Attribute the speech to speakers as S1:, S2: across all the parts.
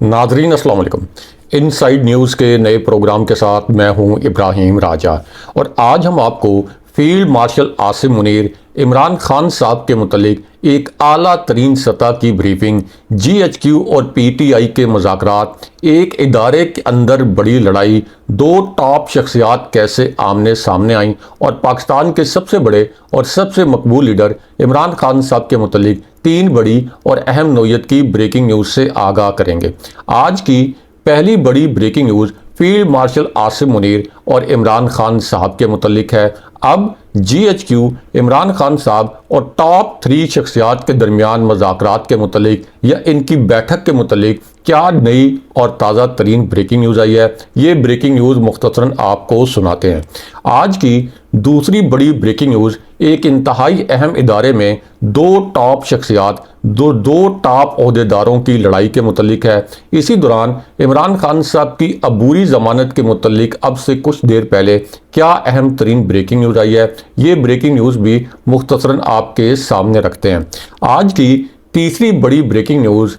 S1: नाजरीन अस्सलाम वालेकुम। इनसाइड न्यूज़ के नए प्रोग्राम के साथ मैं हूं इब्राहिम राजा और आज हम आपको फील्ड मार्शल आसिम मुनीर इमरान खान साहब के मुतलिक एक आला तरीन सतह की ब्रीफिंग, GHQ और PTI के मुज़ाकरात, एक इदारे के अंदर बड़ी लड़ाई, दो टॉप शख्सियात कैसे आमने सामने आईं और पाकिस्तान के सबसे बड़े और सबसे मकबूल लीडर इमरान खान साहब के मुतलिक तीन बड़ी और अहम नोयत की ब्रेकिंग न्यूज़ से आगाह करेंगे। आज की पहली बड़ी breaking news field marshal Asim Munir और इमरान खान साहब के मुतलिक है। अब GHQ, इमरान खान साहब और टॉप 3 शख्सियात के दरमियान मुज़ाकरात के मुतलिक या इनकी बैठक के मुतलिक क्या नई और ताज़ा तरीन ब्रेकिंग न्यूज़ आई है, ये ब्रेकिंग न्यूज़ मुख्तसरन आपको सुनाते हैं। आज की दूसरी बड़ी ब्रेकिंग न्यूज़ एक इंतहाई अहम इदारे में दो टॉप शख्सियात, दो टॉप ओहदेदारों की लड़ाई के मुतलिक है। इसी दौरान इमरान खान साहब की अबूरी ज़मानत के मुतलिक अब से कुछ देर पहले क्या अहम तरीन ब्रेकिंग न्यूज़ आई है, ये ब्रेकिंग न्यूज़ भी मुख्तसरन आपके सामने रखते हैं। आज की तीसरी बड़ी breaking news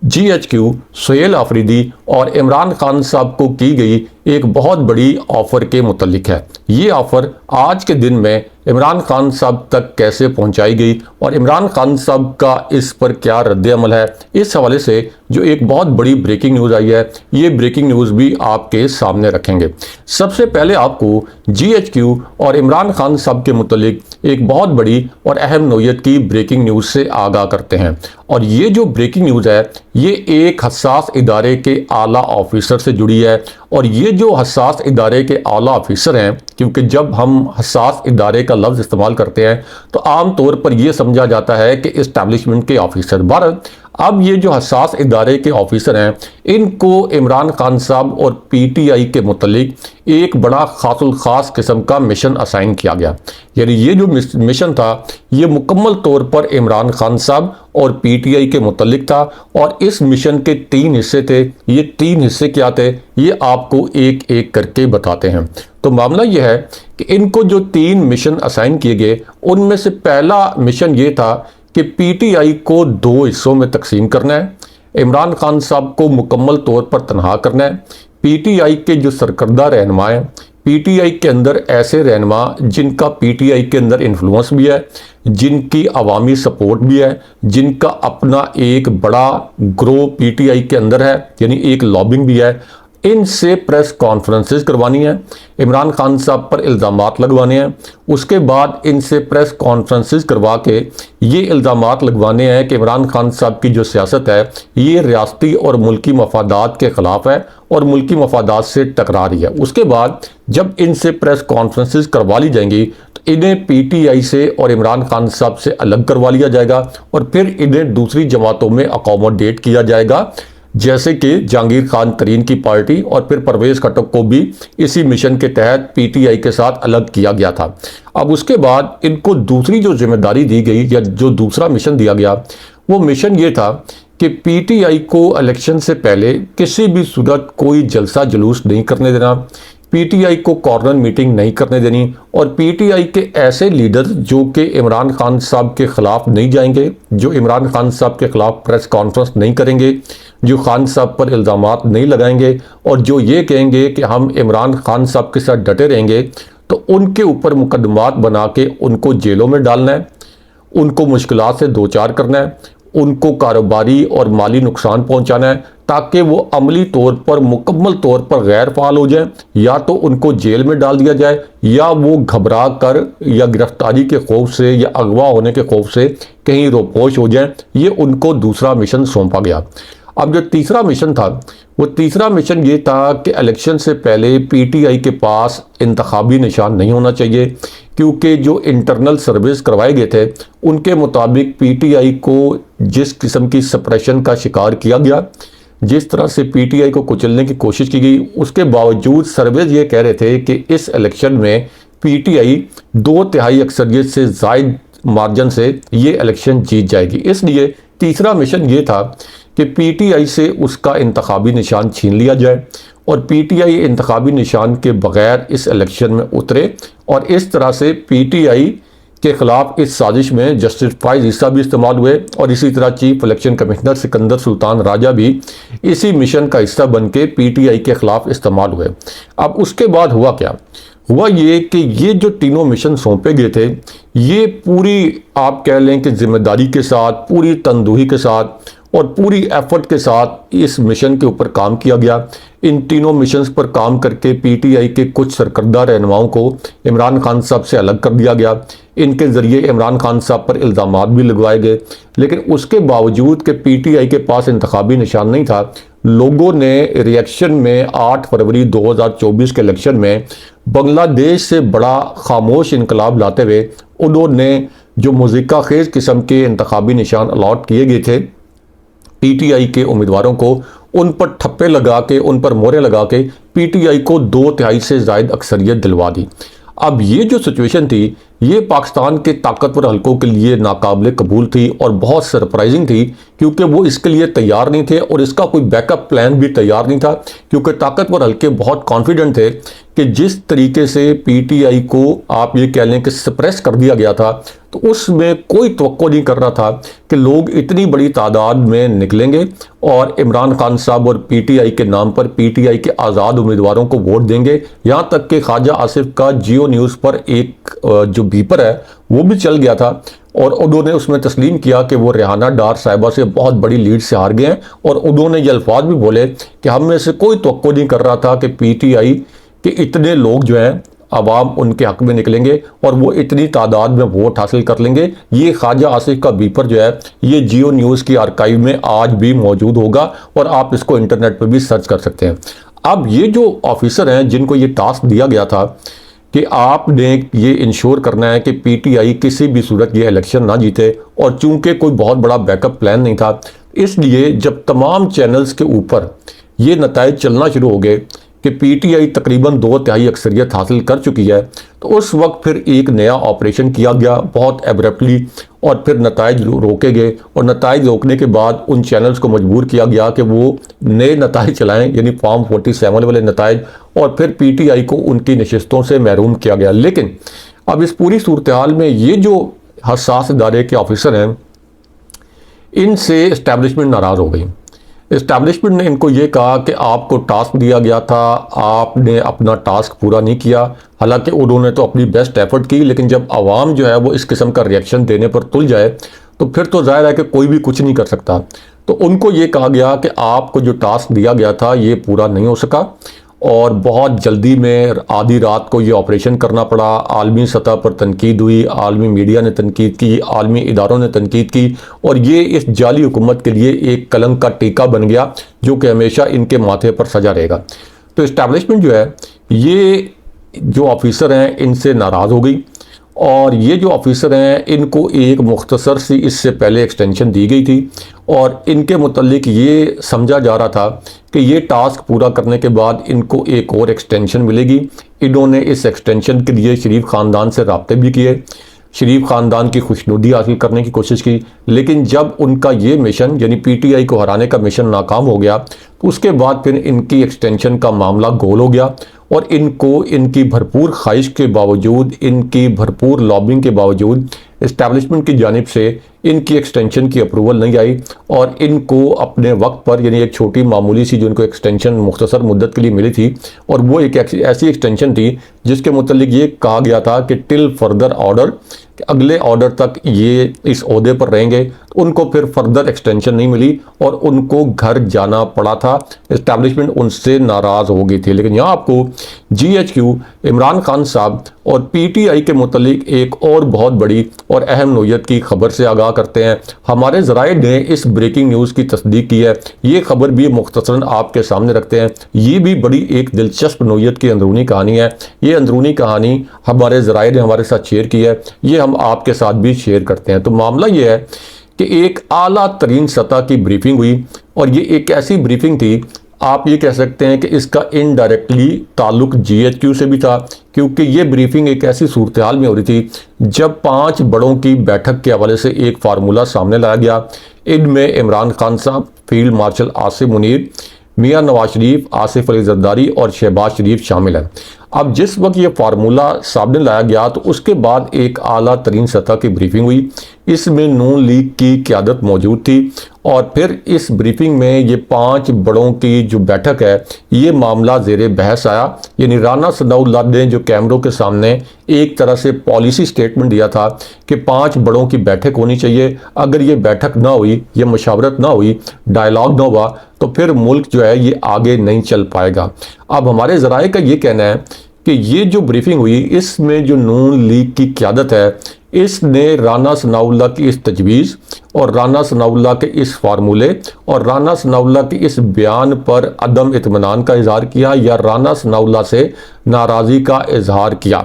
S1: GHQ, Sohail Afridi और इमरान खान साहब को की गई एक बहुत बड़ी ऑफ़र के मुतल्लिक है। ये ऑफ़र आज के दिन में इमरान खान साहब तक कैसे पहुंचाई गई और इमरान खान साहब का इस पर क्या रद्द-ए-अमल है, इस हवाले से जो एक बहुत बड़ी ब्रेकिंग न्यूज़ आई है, ये ब्रेकिंग न्यूज़ भी आपके सामने रखेंगे। सबसे पहले आपको GHQ और इमरान खान साहब के मुतल्लिक एक बहुत बड़ी और अहम नोयत की ब्रेकिंग न्यूज़ से आगाह करते हैं। और ये जो ब्रेकिंग न्यूज़ है, ये एक हसास इदारे के आला ऑफिसर से जुड़ी है। और ये जो हसास इदारे के आला ऑफिसर हैं, क्योंकि जब हम हसास इदारे का लफ्ज़ इस्तेमाल करते हैं तो आम तौर पर यह समझा जाता है कि इस्टेब्लिशमेंट के ऑफिसर। भारत अब ये जो हसास इदारे के ऑफिसर हैं, इनको इमरान खान साहब और PTI के मुतलिक एक बड़ा ख़ास किस्म का मिशन असाइन किया गया। यानी ये जो मिशन था, ये मुकम्मल तौर पर इमरान खान साहब और PTI के मुतलिक था। और इस मिशन के 3 हिस्से थे। ये 3 हिस्से क्या थे, ये आपको एक एक करके बताते हैं। तो मामला यह है कि इनको जो 3 मिशन असाइन किए गए, उनमें से पहला मिशन ये था कि PTI को 2 हिस्सों में तकसीम करना है, इमरान खान साहब को मुकम्मल तौर पर तनहा करना है। PTI के जो सरकर्दा रहनुमा हैं, PTI के अंदर ऐसे रहनुमा जिनका PTI के अंदर इन्फ्लुएंस भी है, जिनकी अवामी सपोर्ट भी है, जिनका अपना एक बड़ा ग्रो PTI के अंदर है, यानी एक लॉबिंग भी है, इनसे प्रेस कॉन्फ्रेंसेस करवानी है, इमरान खान साहब पर इल्ज़ामात लगवाने हैं। उसके बाद इनसे प्रेस कॉन्फ्रेंसेस करवा के ये इल्ज़ामात लगवाने हैं कि इमरान खान साहब की जो सियासत है, ये रियासती और मुल्की मफादात के ख़िलाफ़ है और मुल्की मफादात से टकरा रही है। उसके बाद जब इनसे प्रेस कॉन्फ्रेंसेस करवा ली जाएंगी तो इन्हें PTI से और इमरान खान साहब से अलग करवा लिया जाएगा और फिर इन्हें दूसरी जमातों में अकोमोडेट किया जाएगा, जैसे कि जहांगीर खान तरीन की पार्टी, और फिर परवेज़ खटक को भी इसी मिशन के तहत PTI के साथ अलग किया गया था। अब उसके बाद इनको दूसरी जो जिम्मेदारी दी गई या जो दूसरा मिशन दिया गया, वो मिशन ये था कि PTI को इलेक्शन से पहले किसी भी सूरत कोई जलसा जुलूस नहीं करने देना, PTI को कॉर्नर मीटिंग नहीं करने देनी और PTI के ऐसे लीडर जो कि इमरान खान साहब के ख़िलाफ़ नहीं जाएंगे, जो इमरान खान साहब के ख़िलाफ़ प्रेस कॉन्फ्रेंस नहीं करेंगे, जो खान साहब पर इल्ज़ामात नहीं लगाएंगे और जो ये कहेंगे कि हम इमरान खान साहब के साथ डटे रहेंगे, तो उनके ऊपर मुकदमात बना के उनको जेलों में डालना है, उनको मुश्किलात से दो चार करना है, उनको कारोबारी और माली नुकसान पहुंचाना है, ताकि वो अमली तौर पर मुकम्मल तौर पर गैर फाल हो जाए, या तो उनको जेल में डाल दिया जाए या वो घबरा कर या गिरफ्तारी के खौफ से या अगवा होने के खौफ से कहीं रोपोश हो जाए। ये उनको दूसरा मिशन सौंपा गया। अब जो तीसरा मिशन था, वो तीसरा मिशन ये था कि इलेक्शन से पहले PTI के पास इंतखाबी निशान नहीं होना चाहिए, क्योंकि जो इंटरनल सर्विस करवाए गए थे उनके मुताबिक PTI को जिस किस्म की सप्रेशन का शिकार किया गया, जिस तरह से PTI को कुचलने की कोशिश की गई, उसके बावजूद सर्वेज ये कह रहे थे कि इस इलेक्शन में PTI 2/3 अक्सरियत से ज़ायद मार्जिन से ये इलेक्शन जीत जाएगी। इसलिए तीसरा मिशन ये था कि PTI से उसका इंतखाबी निशान छीन लिया जाए और PTI इंतखाबी निशान के बगैर इस इलेक्शन में उतरे और इस तरह से PTI के खिलाफ इस साजिश में जस्टिस फाइज ईसा भी इस्तेमाल हुए और इसी तरह chief election commissioner Sikandar Sultan Raja भी इसी मिशन का हिस्सा बन के पीटीआई के खिलाफ इस्तेमाल हुए। अब उसके बाद हुआ क्या? हुआ ये कि ये जो तीनों मिशन सौंपे गए थे, ये पूरी आप कह लें कि जिम्मेदारी के साथ, पूरी तंदुही के साथ और पूरी एफर्ट के साथ इस मिशन के ऊपर काम किया गया। इन तीनों मिशंस पर काम करके पीटीआई के कुछ सरकर्दा रहनुमाओं को इमरान खान साहब से अलग कर दिया गया। इनके ज़रिए इमरान खान साहब पर इल्ज़ामात भी लगवाए गए, लेकिन उसके बावजूद कि पीटीआई के पास इंतखाबी निशान नहीं था, लोगों ने रिएक्शन में 8 फरवरी 2024 के इलेक्शन में बांग्लादेश से बड़ा खामोश इनकलाब लाते हुए उन्होंने जो मुज़ीका खेज़ किस्म के इंतखाबी निशान अलॉट किए गए थे पीटीआई के उम्मीदवारों को, उन पर ठप्पे लगा के, उन पर मोहरें लगा के पीटीआई को 2/3 से ज़ायद अक्सरियत दिलवा दी। अब ये जो सिचुएशन थी, ये पाकिस्तान के ताकतवर हलकों के लिए नाकाबिले कबूल थी और बहुत सरप्राइजिंग थी, क्योंकि वो इसके लिए तैयार नहीं थे और इसका कोई बैकअप प्लान भी तैयार नहीं था, क्योंकि ताकतवर हलके बहुत कॉन्फिडेंट थे कि जिस तरीके से पीटीआई को आप ये कह लें कि सप्रेस कर दिया गया था, तो उसमें कोई तवक्को नहीं कर रहा था कि लोग इतनी बड़ी तादाद में निकलेंगे और इमरान खान साहब और पीटीआई के नाम पर पीटीआई के आज़ाद उम्मीदवारों को वोट देंगे। यहाँ तक कि ख्वाजा आसिफ का जियो न्यूज़ पर एक जो बीपर है वो भी चल गया था और उन्होंने उसमें तस्लीम किया कि वो रेहाना डार साहिबा से बहुत बड़ी लीड से हार गए हैं, और उन्होंने ये अल्फाज भी बोले कि हम में से कोई तवक्को नहीं कर रहा था कि पीटीआई के इतने लोग जो हैं अवाम उनके हक में निकलेंगे और वो इतनी तादाद में वोट हासिल कर लेंगे। ये ख्वाजा आसिफ का बीपर जो है ये जियो न्यूज़ की आर्काइव में आज भी मौजूद होगा और आप इसको इंटरनेट पर भी सर्च कर सकते हैं। अब ये जो ऑफिसर हैं जिनको ये टास्क दिया गया था कि आपने ये इंश्योर करना है कि पीटीआई किसी भी सूरत ये इलेक्शन ना जीते, और चूंकि कोई बहुत बड़ा बैकअप प्लान नहीं था, इसलिए जब तमाम चैनल्स के ऊपर ये नताइज चलना शुरू हो गए कि पीटीआई तकरीबन 2/3 अक्सरियत हासिल कर चुकी है, तो उस वक्त फिर एक नया ऑपरेशन किया गया बहुत एब्रप्टली, और फिर नताइज रोके गए और नताइज रोकने के बाद उन चैनल्स को मजबूर किया गया कि वो नए नताइज चलाएं, यानी फॉर्म 47 वाले नताइज, और फिर पीटीआई को उनकी नशिस्तों से महरूम किया गया। लेकिन अब इस पूरी सूरत हाल में ये जो हसास इदारे के ऑफिसर हैं, इनसे इस्टेब्लिशमेंट नाराज़ हो गई। इस्टेब्लिशमेंट ने इनको ये कहा कि आपको टास्क दिया गया था, आपने अपना टास्क पूरा नहीं किया। हालांकि उन्होंने तो अपनी बेस्ट एफर्ट की, लेकिन जब आवाम जो है वो इस किस्म का रिएक्शन देने पर तुल जाए तो फिर तो जाहिर है कि कोई भी कुछ नहीं कर सकता। तो उनको ये कहा गया कि आपको जो टास्क दिया गया था ये पूरा नहीं हो सका, और बहुत जल्दी में आधी रात को ये ऑपरेशन करना पड़ा। आलमी सतह पर तनकीद हुई, आलमी मीडिया ने तनकीद की, आलमी इदारों ने तनकीद की, और ये इस जाली हुकूमत के लिए एक कलंक का टीका बन गया जो कि हमेशा इनके माथे पर सजा रहेगा। तो इस्टेब्लिशमेंट जो है ये जो ऑफिसर हैं इनसे नाराज़ हो गई, और ये जो ऑफिसर हैं इनको एक मुख्तसर सी इससे पहले एक्सटेंशन दी गई थी, और इनके मुतल्लिक ये समझा जा रहा था कि ये टास्क पूरा करने के बाद इनको एक और एक्सटेंशन मिलेगी। इन्होंने इस एक्सटेंशन के लिए शरीफ ख़ानदान से राब्ते भी किए, शरीफ ख़ानदान की खुशनुदी हासिल करने की कोशिश की, लेकिन जब उनका ये मिशन यानी पीटीआई को हराने का मिशन नाकाम हो गया तो उसके बाद फिर इनकी एक्सटेंशन का मामला गोल हो गया, और इनको इनकी भरपूर ख्वाहिश के बावजूद, इनकी भरपूर लॉबिंग के बावजूद इस्टेब्लिशमेंट की जानिब से इनकी एक्सटेंशन की अप्रूवल नहीं आई, और इनको अपने वक्त पर यानी एक छोटी मामूली सी जो इनको एक्सटेंशन मुख्तसर मुद्दत के लिए मिली थी, और वो एक ऐसी एक्सटेंशन थी जिसके मुतल्लिक ये कहा गया था कि टिल फर्दर ऑर्डर, अगले ऑर्डर तक ये इस ओहदे पर रहेंगे। उनको फिर फर्दर एक्सटेंशन नहीं मिली और उनको घर जाना पड़ा था। इस्टेब्लिशमेंट उनसे नाराज़ हो गई थी। लेकिन यहाँ आपको GHQ इमरान खान साहब और पीटीआई के मुतल्लिक एक और बहुत बड़ी और अहम नोयत की खबर से आगाह करते हैं। हमारे ज़राए ने इस ब्रेकिंग न्यूज़ की तस्दीक की है, ये खबर भी मुख्तसरन आपके सामने रखते हैं। ये भी बड़ी एक दिलचस्प नोयत की अंदरूनी कहानी है। ये अंदरूनी कहानी हमारे ज़राए ने हमारे साथ शेयर की है, ये हम आपके साथ भी शेयर करते हैं। तो मामला ये है कि एक आला तरीन सतह की ब्रीफिंग हुई, और ये एक ऐसी ब्रीफिंग थी, आप ये कह सकते हैं कि इसका इनडायरेक्टली ताल्लुक GHQ से भी था, क्योंकि ये ब्रीफिंग एक ऐसी सूरत हाल में हो रही थी जब 5 बड़ों की बैठक के हवाले से एक फार्मूला सामने लाया गया। इनमें इमरान खान साहब, फील्ड मार्शल आसिम मुनीर, मियां नवाज शरीफ, आसिफ अली जरदारी और शहबाज शरीफ शामिल हैं। अब जिस वक्त ये फार्मूला सामने लाया गया तो उसके बाद एक आला तरीन सतह की ब्रीफिंग हुई। इसमें नून लीग की क़यादत मौजूद थी और फिर इस ब्रीफिंग में ये 5 बड़ों की जो बैठक है ये मामला ज़ेरे बहस आया। यानी राना सनाउल्लाह ने जो कैमरों के सामने एक तरह से पॉलिसी स्टेटमेंट दिया था कि 5 बड़ों की बैठक होनी चाहिए, अगर ये बैठक ना हुई, ये मशावरत ना हुई, डायलॉग ना हुआ तो फिर मुल्क जो है ये आगे नहीं चल पाएगा। अब हमारे ज़राए का ये कहना है कि ये जो ब्रीफिंग हुई इसमें जो नून लीग की क़यादत है इसने राना सनाउल्लाह की इस तजवीज़ और राना सनाउल्लाह के इस फार्मूले और राना सनाउल्लाह के इस बयान पर अदम इत्मीनान का इजहार किया या राना सनाउल्लाह से नाराज़गी का इजहार किया।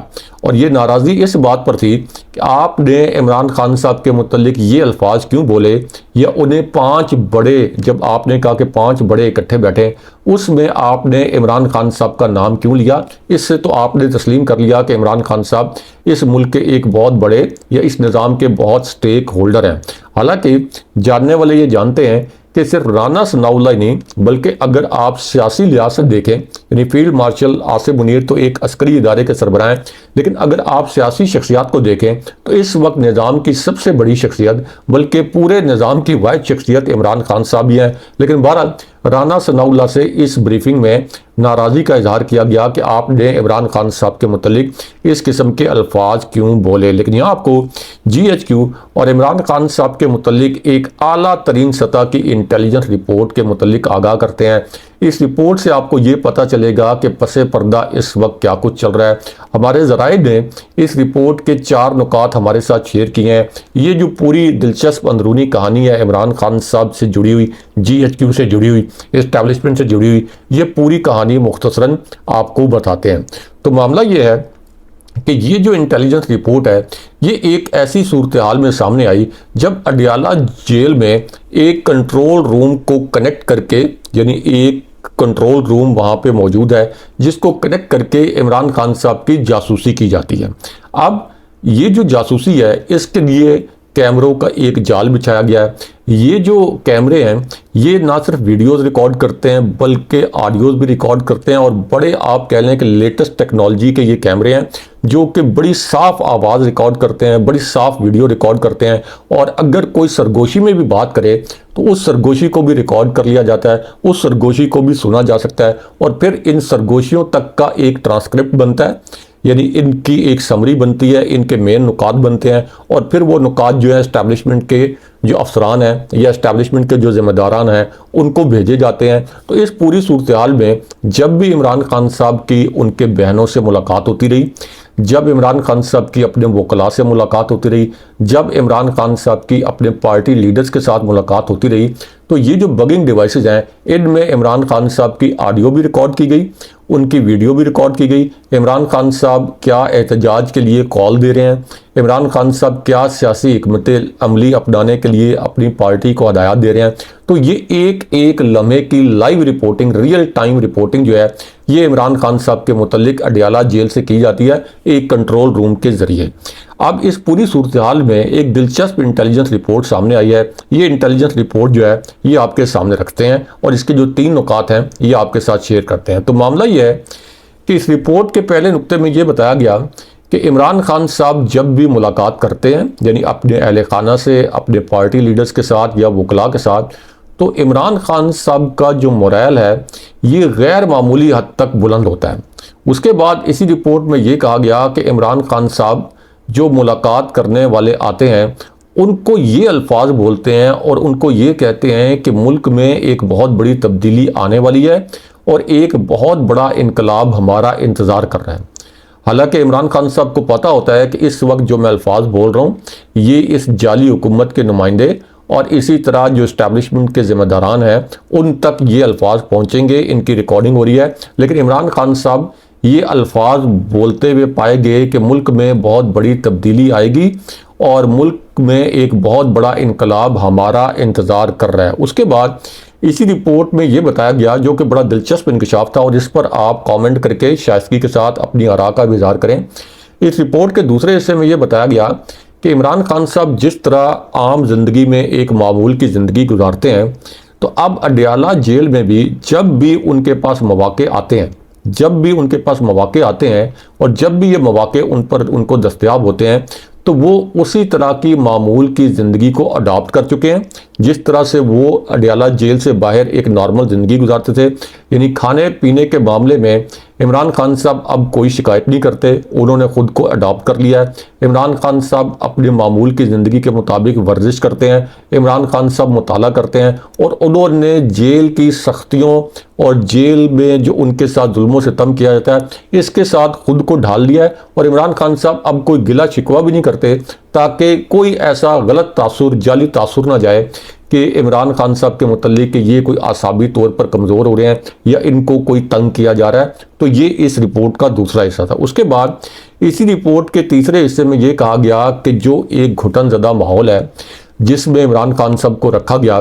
S1: और ये नाराज़गी इस बात पर थी कि आपने इमरान खान साहब के मुतल्लिक ये अल्फाज क्यों बोले, या उन्हें 5 बड़े, जब आपने कहा कि 5 बड़े इकट्ठे बैठे उसमें आपने इमरान खान साहब का नाम क्यों लिया। इससे तो आपने तस्लीम कर लिया कि इमरान खान साहब इस मुल्क के एक बहुत बड़े या इस निज़ाम के बहुत स्टेक होल्डर हैं। हालांकि जानने वाले ये जानते हैं कि सिर्फ राना सनाउल्लाह नहीं बल्कि अगर आप सियासी लिहाज से देखें, यानी फील्ड मार्शल आसिम मुनीर तो एक अस्करी इदारे के सरबराह हैं, लेकिन अगर आप सियासी शख्सियात को देखें तो इस वक्त निज़ाम की सबसे बड़ी शख्सियत बल्कि पूरे निज़ाम की वाहिद शख्सियत इमरान खान साहब ही हैं। लेकिन बहरहाल राना सनाउल्लाह से इस ब्रीफिंग में नाराज़गी का इजहार किया गया कि आपने इमरान खान साहब के मुतल्लिक इस किस्म के अल्फाज क्यों बोले। लेकिन यहाँ आपको GHQ और इमरान खान साहब के मुतल्लिक एक आला तरीन सतह की इंटेलिजेंस रिपोर्ट के मुतल्लिक आगाह करते हैं। इस रिपोर्ट से आपको ये पता चलेगा कि पसे पर्दा इस वक्त क्या कुछ चल रहा है। हमारे ज़राए ने इस रिपोर्ट के 4 नुकात हमारे साथ शेयर किए हैं। ये जो पूरी दिलचस्प अंदरूनी कहानी है इमरान खान साहब से जुड़ी हुई, GHQ से जुड़ी हुई, इस्टेब्लिशमेंट से जुड़ी हुई, ये पूरी कहानी मुख्तसरन आपको बताते हैं। तो मामला ये है कि ये जो इंटेलिजेंस रिपोर्ट है ये एक ऐसी सूरत हाल में सामने आई जब अडियाला जेल में एक कंट्रोल रूम को कनेक्ट करके, यानी एक कंट्रोल रूम वहाँ पे मौजूद है जिसको कनेक्ट करके इमरान खान साहब की जासूसी की जाती है। अब ये जो जासूसी है इसके लिए कैमरों का एक जाल बिछाया गया है। ये जो कैमरे हैं ये ना सिर्फ वीडियोस रिकॉर्ड करते हैं बल्कि ऑडियोज भी रिकॉर्ड करते हैं, और बड़े आप कह लें कि लेटेस्ट टेक्नोलॉजी के ये कैमरे हैं जो कि बड़ी साफ आवाज़ रिकॉर्ड करते हैं, बड़ी साफ वीडियो रिकॉर्ड करते हैं, और अगर कोई सरगोशी में भी बात करे तो उस सरगोशी को भी रिकॉर्ड कर लिया जाता है, उस सरगोशी को भी सुना जा सकता है, और फिर इन सरगोशियों तक का एक ट्रांसक्रिप्ट बनता है, यानी इनकी एक समरी बनती है, इनके मेन नुकात बनते हैं, और फिर वो नुकात जो है इस्टेब्लिशमेंट के जो अफसरान हैं या इस्टेब्लिशमेंट के जो ज़िम्मेदारान हैं उनको भेजे जाते हैं। तो इस पूरी सूरत हाल में जब भी इमरान खान साहब की उनके बहनों से मुलाकात होती रही, जब इमरान खान साहब की अपने वकला से मुलाकात होती रही, जब इमरान खान साहब की अपने पार्टी लीडर्स के साथ मुलाकात होती रही, तो ये जो बगिंग डिवाइसेज हैं इनमें इमरान खान साहब की ऑडियो भी रिकॉर्ड की गई, उनकी वीडियो भी रिकॉर्ड की गई। इमरान खान साहब क्या एहतजाज के लिए कॉल दे रहे हैं, इमरान खान साहब क्या सियासी हिकमत अमली अपनाने के लिए अपनी पार्टी को हदायत दे रहे हैं। तो ये एक एक लम्हे की live reporting, real time reporting जो है ये इमरान खान साहब के मुतल्लिक अडियाला जेल से की जाती है एक कंट्रोल रूम के ज़रिए। अब इस पूरी सूरत हाल में एक दिलचस्प इंटेलिजेंस रिपोर्ट सामने आई है। ये इंटेलिजेंस रिपोर्ट जो है ये आपके सामने रखते हैं और इसके जो 3 नुकात हैं ये आपके साथ शेयर करते हैं। तो मामला ये है कि इस रिपोर्ट के पहले नुक्ते में ये बताया गया कि इमरान खान साहब जब भी मुलाकात करते हैं, यानी अपने अहल खाना से, अपने पार्टी लीडर्स के साथ या वकला के साथ, तो इमरान खान साहब का जो मोरल है ये गैर मामूली हद तक बुलंद होता है। उसके बाद इसी रिपोर्ट में ये कहा गया कि इमरान खान साहब जो मुलाकात करने वाले आते हैं उनको ये अल्फाज बोलते हैं और उनको ये कहते हैं कि मुल्क में एक बहुत बड़ी तब्दीली आने वाली है और एक बहुत बड़ा इनकलाब हमारा इंतज़ार कर रहा है। हालांकि इमरान खान साहब को पता होता है कि इस वक्त जो मैं अल्फाज बोल रहा हूँ ये इस जाली हुकूमत के नुमाइंदे और इसी तरह जो इस्टेब्लिशमेंट के ज़िम्मेदारान हैं उन तक ये अल्फाज पहुँचेंगे, इनकी रिकॉर्डिंग हो रही है। लेकिन इमरान खान साहब ये अल्फाज बोलते हुए पाए गए कि मुल्क में बहुत बड़ी तब्दीली आएगी और मुल्क में एक बहुत बड़ा इनकलाब हमारा इंतज़ार कर रहा है। उसके बाद इसी रिपोर्ट में ये बताया गया, जो कि बड़ा दिलचस्प इंकशाफ था और इस पर आप कमेंट करके शाइस्तगी के साथ अपनी आरा का भी इज़हार करें। इस रिपोर्ट के दूसरे हिस्से में ये बताया गया कि इमरान खान साहब जिस तरह आम जिंदगी में एक मामूल की ज़िंदगी गुजारते हैं, तो अब अडियाला जेल में भी जब भी उनके पास मौके आते हैं जब भी उनके पास मौके आते हैं और जब भी ये मौके उनको दस्तयाब होते हैं तो वो उसी तरह की मामूल की ज़िंदगी को अडॉप्ट कर चुके हैं जिस तरह से वो अडयाला जेल से बाहर एक नॉर्मल ज़िंदगी गुजारते थे। यानी खाने पीने के मामले में इमरान खान साहब अब कोई शिकायत नहीं करते, उन्होंने ख़ुद को अडॉप्ट कर लिया है। इमरान खान साहब अपने मामूल की ज़िंदगी के मुताबिक वर्जिश करते हैं, इमरान खान साहब मुताला करते हैं और उन्होंने जेल की सख्तियों और जेल में जो उनके साथ जुल्मों से सितम किया जाता है इसके साथ खुद को ढाल लिया है। और इमरान खान साहब अब कोई गिला शिकवा भी नहीं करते ताकि कोई ऐसा गलत तासुर, जाली तासुर ना जाए कि इमरान खान साहब के मुतल्लिक कि ये कोई आसाबी तौर पर कमज़ोर हो रहे हैं या इनको कोई तंग किया जा रहा है। तो ये इस रिपोर्ट का दूसरा हिस्सा था। उसके बाद इसी रिपोर्ट के तीसरे हिस्से में ये कहा गया कि जो एक घुटनज़दा माहौल है जिसमें इमरान खान साहब को रखा गया,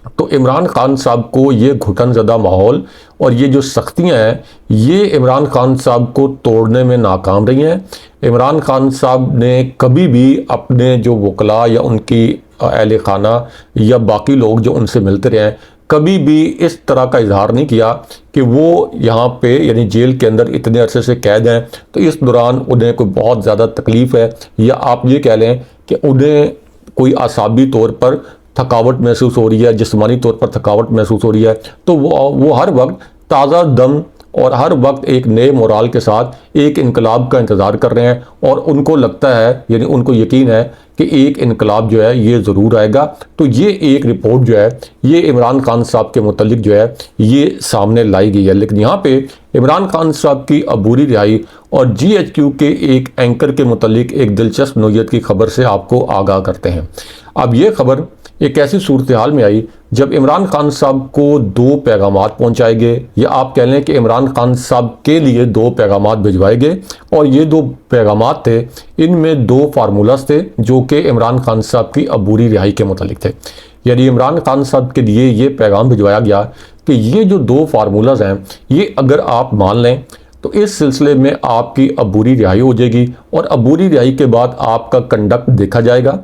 S1: तो इमरान खान साहब को ये घुटनज़दा माहौल और ये जो सख्तियाँ हैं ये इमरान खान साहब को तोड़ने में नाकाम रही हैं। इमरान खान साहब ने कभी भी अपने जो वकला या उनकी अहले खाना या बाकी लोग जो उनसे मिलते रहे हैं कभी भी इस तरह का इजहार नहीं किया कि वो यहाँ पे यानी जेल के अंदर इतने अरसे से कैद हैं तो इस दौरान उन्हें कोई बहुत ज़्यादा तकलीफ़ है या आप ये कह लें कि उन्हें कोई आसाबी तौर पर थकावट महसूस हो रही है, जिस्मानी तौर पर थकावट महसूस हो रही है। तो वो हर वक्त ताज़ा दम और हर वक्त एक नए मोराल के साथ एक इनकलाब का इंतज़ार कर रहे हैं और उनको लगता है यानी उनको यकीन है कि एक इनकलाब जो है ये ज़रूर आएगा। तो ये एक रिपोर्ट जो है ये इमरान खान साहब के मुतल्लिक जो है ये सामने लाई गई है। लेकिन यहाँ पे इमरान खान साहब की अबूरी रिहाई और GHQ के एक एंकर के मुतल्लिक एक दिलचस्प नोयत की खबर से आपको आगाह करते हैं। अब ये खबर एक ऐसी सूरत हाल में आई जब इमरान खान साहब को दो पैगामात पहुंचाए गए या आप कह लें कि इमरान खान साहब के लिए दो पैगामात भिजवाए गए और ये दो पैगामात थे, इनमें दो फार्मूलाज थे जो कि इमरान खान साहब की अबूरी रिहाई के मुतालिक थे। यानी इमरान खान साहब के लिए ये पैगाम भिजवाया गया कि ये जो दो फार्मूलाज हैं ये अगर आप मान लें तो इस सिलसिले में आपकी अबूरी रिहाई हो जाएगी और अबूरी रिहाई के बाद आपका कंडक्ट देखा जाएगा।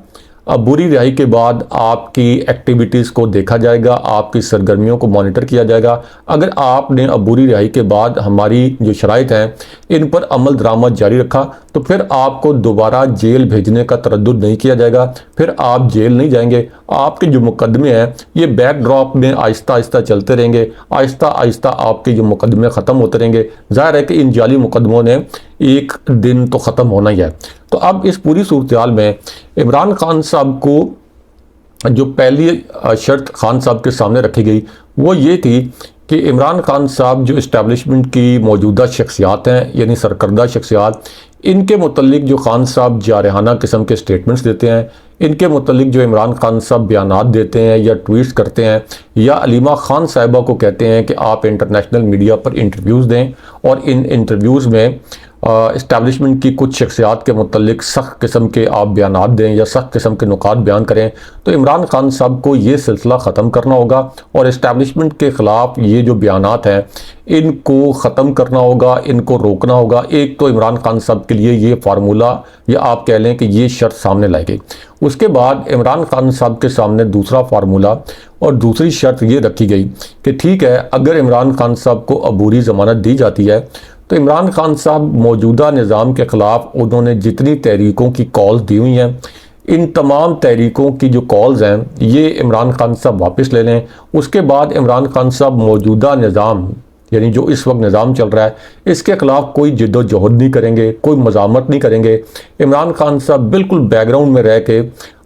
S1: अबूरी रिहाई के बाद आपकी एक्टिविटीज़ को देखा जाएगा, आपकी सरगर्मियों को मॉनिटर किया जाएगा। अगर आपने अबूरी रिहाई के बाद हमारी जो शराइत हैं इन पर अमल दरामद जारी रखा तो फिर आपको दोबारा जेल भेजने का तरद्दुद नहीं किया जाएगा, फिर आप जेल नहीं जाएंगे। आपके जो मुकदमे हैं ये बैकड्रॉप में आहिस्ता आहिस्ता चलते रहेंगे, आहिस्ता आहिस्ता आपके जो मुकदमे ख़त्म होते रहेंगे। ज़ाहिर है कि इन जाली मुकदमों ने एक दिन तो ख़त्म होना ही है। तो अब इस पूरी सूरत हाल में इमरान खान साहब को जो पहली शर्त खान साहब के सामने रखी गई वो ये थी कि इमरान खान साहब जो इस्टेब्लिशमेंट की मौजूदा शख्सियात हैं यानी सरकर्दा शख्सियात, इनके मुतल्लिक जो खान साहब जारहाना किस्म के स्टेटमेंट्स देते हैं, इनके मुतल्लिक जो इमरान खान साहब बयानात देते हैं या ट्वीट्स करते हैं या अलीमा खान साहिबा को कहते हैं कि आप इंटरनेशनल मीडिया पर इंटरव्यूज़ दें और इन इंटरव्यूज़ में इस्टेब्लिशमेंट की कुछ शख्सियात के मुतल्लिक सख्त किस्म के आप बयानात दें या सख्त किस्म के नुकात बयान करें, तो इमरान खान साहब को ये सिलसिला ख़त्म करना होगा और इस्टेब्लिशमेंट के ख़िलाफ़ ये जो बयानात हैं इनको ख़त्म करना होगा, इनको रोकना होगा। एक तो इमरान खान साहब के लिए ये फार्मूला या आप कह लें कि ये शर्त सामने लाई गई। उसके बाद इमरान खान साहब के सामने दूसरा फार्मूला और दूसरी शर्त ये रखी गई कि ठीक है, अगर इमरान खान साहब को अबूरी ज़मानत दी जाती है तो इमरान खान साहब मौजूदा निज़ाम के ख़िलाफ़ उन्होंने जितनी तहरीकों की कॉल्स दी हुई हैं इन तमाम तहरीकों की जो कॉल्स हैं ये इमरान खान साहब वापस ले लें। उसके बाद इमरान खान साहब मौजूदा निज़ाम यानी जो इस वक्त निज़ाम चल रहा है इसके ख़िलाफ़ कोई जिद्दोजहद नहीं करेंगे, कोई मज़ामत नहीं करेंगे। इमरान खान साहब बिल्कुल बैकग्राउंड में रह के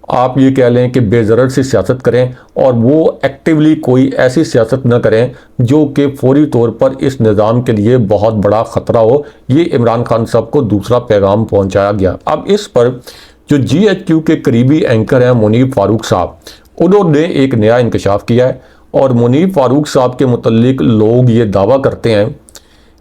S1: आप ये कह लें कि बेज़रर सी सियासत करें और वो एक्टिवली कोई ऐसी सियासत न करें जो कि फौरी तौर पर इस निज़ाम के लिए बहुत बड़ा ख़तरा हो। ये इमरान खान साहब को दूसरा पैगाम पहुंचाया गया। अब इस पर जो GHQ के करीबी एंकर हैं मुनीब फ़ारूक साहब, उन्होंने एक नया इंकशाफ किया है और मुनीब फ़ारूक साहब के मुतल्लिक लोग ये दावा करते हैं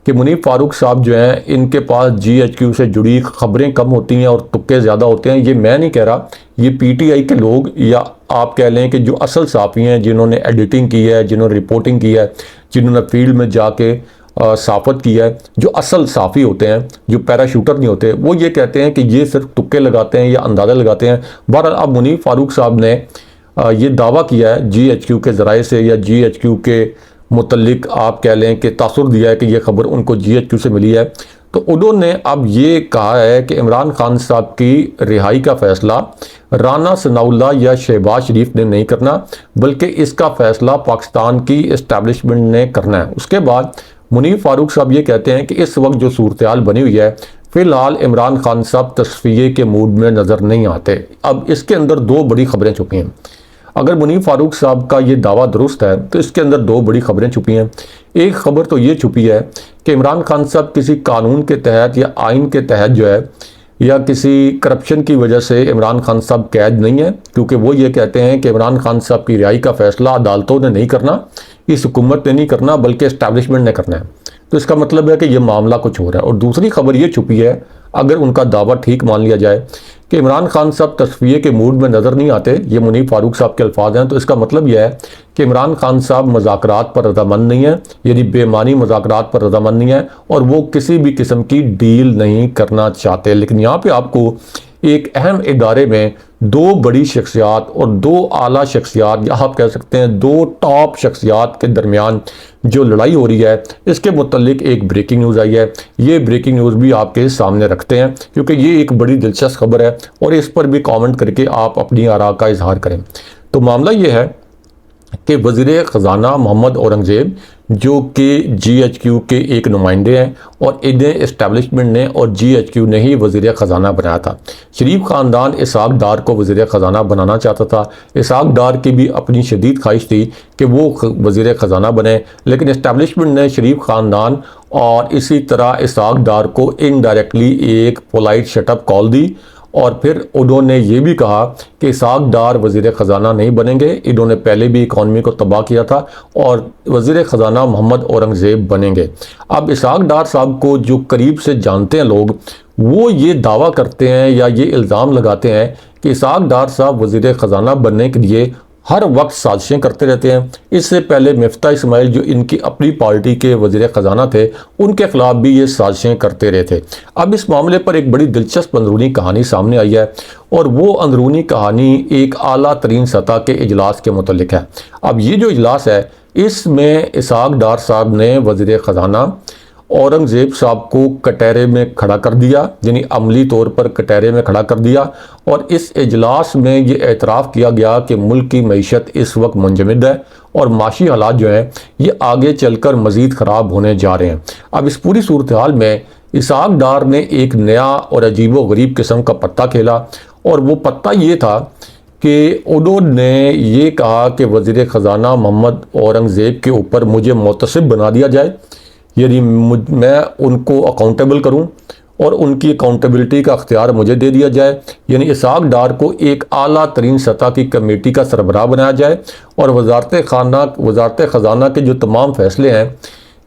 S1: कि मुनीब फ़ारूक साहब जो हैं इनके पास GHQ से जुड़ी ख़बरें कम होती हैं और तुक्के ज़्यादा होते हैं। ये मैं नहीं कह रहा, ये PTI के लोग या आप कह लें कि जो असल साफ़ी हैं जिन्होंने एडिटिंग की है, जिन्होंने रिपोर्टिंग की है, जिन्होंने फील्ड में जाके साफ़त की है, जो असल साफ़ी होते हैं, जो पैराशूटर नहीं होते, वो ये कहते हैं कि ये सिर्फ तुक्के लगाते हैं या अंदाज़ा लगाते हैं। बहरहाल अब मुनीब फ़ारूक साहब ने ये दावा किया है GHQ के ज़राए से या GHQ के मुतल्लिक आप कह लें कि तासुर दिया है कि ये खबर उनको GHQ से मिली है। तो उन्होंने अब ये कहा है कि इमरान खान साहब की रिहाई का फैसला राना सनाउल्लाह या शहबाज शरीफ ने नहीं करना, बल्कि इसका फैसला पाकिस्तान की इस्टेब्लिशमेंट ने करना है। उसके बाद मुनीर फारूक साहब ये कहते हैं कि इस वक्त जो सूरत हाल बनी हुई है, फिलहाल इमरान खान साहब तस्फिये के मूड में नज़र नहीं आते। अब इसके अंदर दो बड़ी खबरें छुपी हैं। अगर मुनीर फारूक साहब का ये दावा दुरुस्त है तो इसके अंदर दो बड़ी खबरें छुपी हैं। एक खबर तो ये छुपी है कि इमरान खान साहब किसी कानून के तहत या आइन के तहत जो है या किसी करप्शन की वजह से इमरान खान साहब कैद नहीं है, क्योंकि वो ये कहते हैं कि इमरान खान साहब की रिहाई का फैसला अदालतों ने नहीं करना, इस हुकूमत ने नहीं करना, बल्कि इस्टेब्लिशमेंट ने करना है। तो इसका मतलब है कि ये मामला कुछ हो रहा है। और दूसरी खबर ये छुपी है, अगर उनका दावा ठीक मान लिया जाए कि इमरान खान साहब तस्फिये के मूड में नज़र नहीं आते, ये मुनीर फारूक साहब के अल्फाज हैं, तो इसका मतलब यह है कि इमरान खान साहब मज़ाकरात पर रज़ामंद नहीं है, यानी बेमानी मज़ाकरात पर रज़ामंद नहीं है और वो किसी भी किस्म की डील नहीं करना चाहते। लेकिन यहाँ पे आपको एक अहम इदारे में दो बड़ी शख्सियात और दो आला शख्सियात, या आप कह सकते हैं दो टॉप शख्सियात के दरमियान जो लड़ाई हो रही है, इसके मुतल्लिक एक ब्रेकिंग न्यूज़ आई है। ये ब्रेकिंग न्यूज़ भी आपके सामने रखते हैं क्योंकि ये एक बड़ी दिलचस्प खबर है और इस पर भी कमेंट करके आप अपनी आरा का इजहार करें। तो मामला ये है कि वज़ीर ख़जाना मोहम्मद औरंगज़ेब, जो कि GHQ के एक नुमाइंदे हैं और इन्हें इस्टेब्लिशमेंट ने और GHQ ने ही वज़ीर ख़जाना बनाया था। शरीफ ख़ानदान इसहाक डार को वज़ीर ख़जाना बनाना चाहता था। इसहाक डार की भी अपनी शदीद ख्वाहिश थी कि वो वज़ीर ख़जाना बने, लेकिन इस्टेब्लिशमेंट ने शरीफ ख़ानदान और इसी तरह इसहाक डार को इनडायरेक्टली एक पोलाइट शटअप कॉल दी और फिर उन्होंने ये भी कहा कि इसहाक डार वज़ीर ख़जाना नहीं बनेंगे। इन्होंने पहले भी इकॉनमी को तबाह किया था और वज़ीर ख़जाना मोहम्मद औरंगज़ेब बनेंगे। अब इसहाक डार साहब को जो करीब से जानते हैं लोग, वो ये दावा करते हैं या ये इल्ज़ाम लगाते हैं कि इसहाक डार साहब वज़ीर ख़जाना बनने के लिए हर वक्त साजिशें करते रहते हैं। इससे पहले मिफ्ता इस्माइल, जो इनकी अपनी पार्टी के वज़ीर ख़जाना थे, उनके ख़िलाफ़ भी ये साजिशें करते रहे थे। अब इस मामले पर एक बड़ी दिलचस्प अंदरूनी कहानी सामने आई है और वो अंदरूनी कहानी एक आला तरीन सतह के इजलास के मुतल्लिक है। अब ये जो इजलास है, इसमें इसहाक डार साहब ने वज़ीर ख़जाना औरंगज़ेब साहब को कटहरे में खड़ा कर दिया, यानी अमली तौर पर कटहरे में खड़ा कर दिया। और इस इजलास में ये एतराफ़ किया गया कि मुल्क की मईशत इस वक्त मुंजमद है और माशी हालात जो हैं ये आगे चलकर मज़ीद ख़राब होने जा रहे हैं। अब इस पूरी सूरत हाल में इसहाक डार ने एक नया और अजीब व गरीब किस्म का पत्ता खेला और वो पत्ता ये था कि उन्होंने ये कहा कि वज़ीर ख़जाना मोहम्मद औरंगज़ेब के ऊपर मुझे मुतसिब बना दिया जाए, यानी मैं उनको अकाउंटेबल करूं और उनकी अकाउंटेबिलिटी का अख्तियार मुझे दे दिया जाए, यानी इसहाक डार को एक आला तरीन सतह की कमेटी का सरबराह बनाया जाए और वज़ारत ख़जाना के जो तमाम फ़ैसले हैं,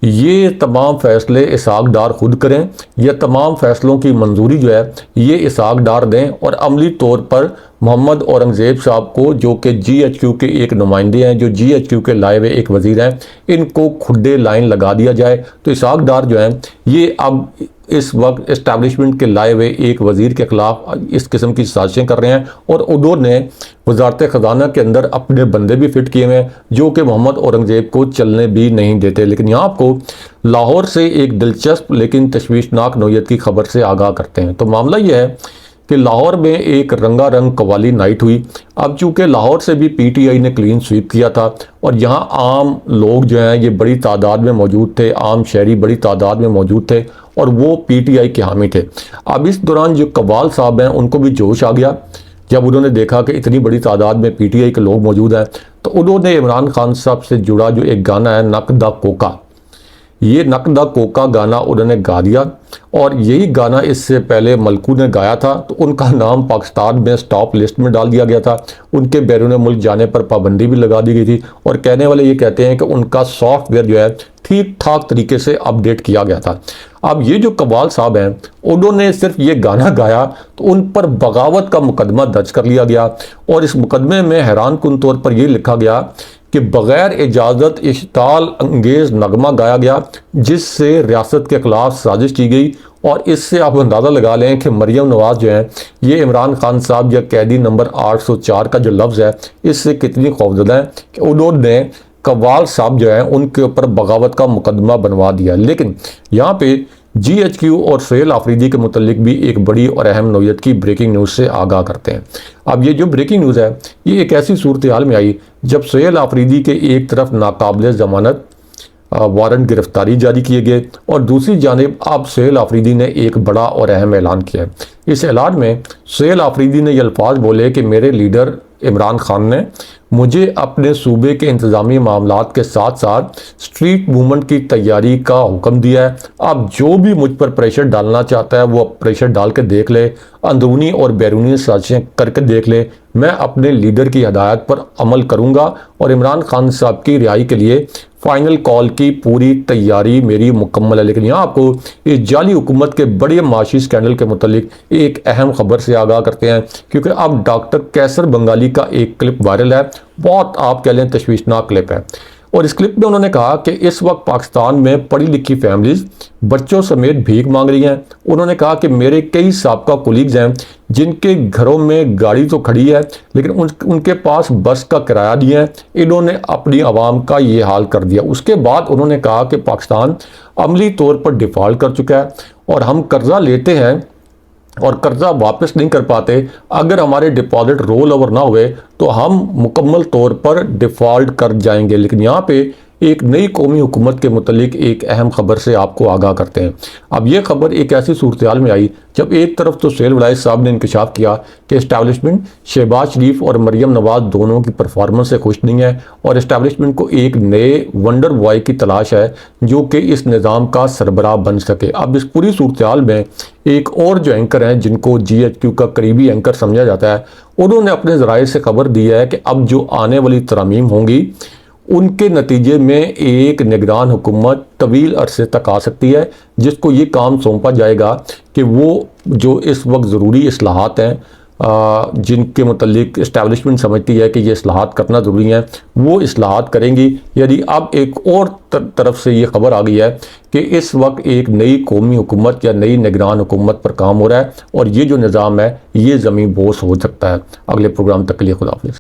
S1: ये तमाम फ़ैसले इसहाक डार खुद करें। यह तमाम फ़ैसलों की मंजूरी जो है ये इसहाक डार दें और अमली तौर पर मोहम्मद औरंगज़ेब साहब को, जो कि GHQ के एक नुमाइंदे हैं, जो GHQ के लाए हुए एक वज़ीर हैं, इनको खुड्डे लाइन लगा दिया जाए। तो इसहाक डार जो हैं ये अब इस वक्त इस्टेब्लिशमेंट के लाए हुए एक वज़ीर के ख़िलाफ़ इस किस्म की साजिशें कर रहे हैं और उन्होंने वज़ारत ख़जाना के अंदर अपने बंदे भी फिट किए हुए हैं जो कि मोहम्मद औरंगज़ेब को चलने भी नहीं देते। लेकिन यहाँ आपको लाहौर से एक दिलचस्प लेकिन तशवीशनाक नौयत की खबर से आगाह करते हैं। तो मामला यह है कि लाहौर में एक रंगारंग कवाली नाइट हुई। अब चूँकि लाहौर से भी PTI ने क्लीन स्वीप किया था और यहाँ आम लोग जो हैं ये बड़ी तादाद में मौजूद थे, आम शहरी बड़ी तादाद में मौजूद थे और वो PTI के हामी थे। अब इस दौरान जो कव्वाल साहब हैं उनको भी जोश आ गया जब उन्होंने देखा कि इतनी बड़ी तादाद में PTI के लोग मौजूद हैं, तो उन्होंने इमरान खान साहब से जुड़ा जो एक गाना है नक दा कोका, ये नक दा कोका गाना उन्होंने गा दिया और यही गाना इससे पहले मलकू ने गाया था। तो उनका नाम पाकिस्तान में स्टॉप लिस्ट में डाल दिया गया था, उनके बैरून मुल्क जाने पर पाबंदी भी लगा दी गई थी और कहने वाले ये कहते हैं कि उनका सॉफ्टवेयर जो है ठीक ठाक तरीके से अपडेट किया गया था। अब ये जो कव्वाल साहब हैं उन्होंने सिर्फ ये गाना गाया तो उन पर बगावत का मुकदमा दर्ज कर लिया गया और इस मुकदमे में हैरान कुन तौर पर यह लिखा गया कि बग़ैर इजाज़त इश्ताल अंगेज़ नगमा गाया गया जिससे रियासत के ख़िलाफ़ साजिश की गई। और इससे आप अंदाज़ा लगा लें कि मरियम नवाज़ जो हैं ये इमरान खान साहब या कैदी नंबर 804 का जो लफ्ज़ है इससे कितनी खौफजदा है कि उन्होंने कव्वाल साहब जो हैं उनके ऊपर बगावत का मुकदमा बनवा दिया। लेकिन यहाँ पे GHQ और सुहेल आफरीदी के मुतल्लिक भी एक बड़ी और अहम नौयत की ब्रेकिंग न्यूज़ से आगाह करते हैं। अब ये जो ब्रेकिंग न्यूज़ है ये एक ऐसी सूरत हाल में आई जब सुहेल आफरीदी के एक तरफ नाकाबिल ज़मानत वारंट गिरफ्तारी जारी किए गए और दूसरी जानिब अब सुहेल आफरीदी ने एक बड़ा और अहम ऐलान किया है। इस ऐलान में सुहेल आफरीदी ने ये अल्फाज बोले कि मेरे लीडर इमरान खान ने मुझे अपने सूबे के इंतज़ामी मामलात के साथ साथ स्ट्रीट मूवमेंट की तैयारी का हुक्म दिया है। अब जो भी मुझ पर प्रेशर डालना चाहता है वो प्रेशर डाल के देख ले, अंदरूनी और बैरूनी साजिशें करके देख ले। मैं अपने लीडर की हदायत पर अमल करूंगा और इमरान खान साहब की रिहाई के लिए फाइनल कॉल की पूरी तैयारी मेरी मुकम्मल है। लेकिन यहाँ आपको इस जाली हुकूमत के बड़े माशी स्कैंडल के मुतल्लिक एक अहम खबर से आगाह करते हैं, क्योंकि अब डॉक्टर कैसर बंगाली का एक क्लिप वायरल है। बहुत आप कह लें तशवीशनाक क्लिप है और इस क्लिप में उन्होंने कहा कि इस वक्त पाकिस्तान में पढ़ी लिखी फैमिलीज बच्चों समेत भीख मांग रही हैं। उन्होंने कहा कि मेरे कई साबका कोलीग्स हैं जिनके घरों में गाड़ी तो खड़ी है लेकिन उनके पास बस का किराया नहीं है। इन्होंने अपनी आवाम का ये हाल कर दिया। उसके बाद उन्होंने कहा कि पाकिस्तान अमली तौर पर डिफ़ॉल्ट कर चुका है और हम कर्जा लेते हैं और कर्जा वापस नहीं कर पाते। अगर हमारे डिपॉजिट रोल ओवर ना हुए तो हम मुकम्मल तौर पर डिफ़ॉल्ट कर जाएंगे। लेकिन यहाँ पे एक नई कौमी हुकूमत के मुतल्लिक एक अहम खबर से आपको आगाह करते हैं। अब ये खबर एक ऐसी सूरत हाल में आई जब एक तरफ तो सुहेल वलायत साहब ने इंकशाफ किया कि इस्टेब्लिशमेंट शहबाज शरीफ और मरियम नवाज दोनों की परफॉर्मेंस से खुश नहीं है और इस्टेब्लिशमेंट को एक नए वंडर बॉय की तलाश है जो कि इस निज़ाम का सरबराह बन सके। अब इस पूरी सूरत हाल में एक और जो एंकर हैं जिनको GHQ का करीबी एंकर समझा जाता है, उन्होंने अपने ज़राए से खबर दी है कि अब जो आने वाली तरमीम होंगी उनके नतीजे में एक निगरान हुकूमत तवील अरसे तक आ सकती है, जिसको ये काम सौंपा जाएगा कि वो जो इस वक्त ज़रूरी इस्लाहात हैं जिनके मुतल्लिक इस्टेब्लिशमेंट समझती है कि ये इस्लाहात करना ज़रूरी है, वो इस्लाहात करेंगी। यदि अब एक और तरफ से ये खबर आ गई है कि इस वक्त एक नई कौमी हुकूमत या नई निगरान हुकूमत पर काम हो रहा है और ये जो निज़ाम है ये ज़मीन बोस हो सकता है। अगले प्रोग्राम तक के लिए खुदा हाफ़िज़।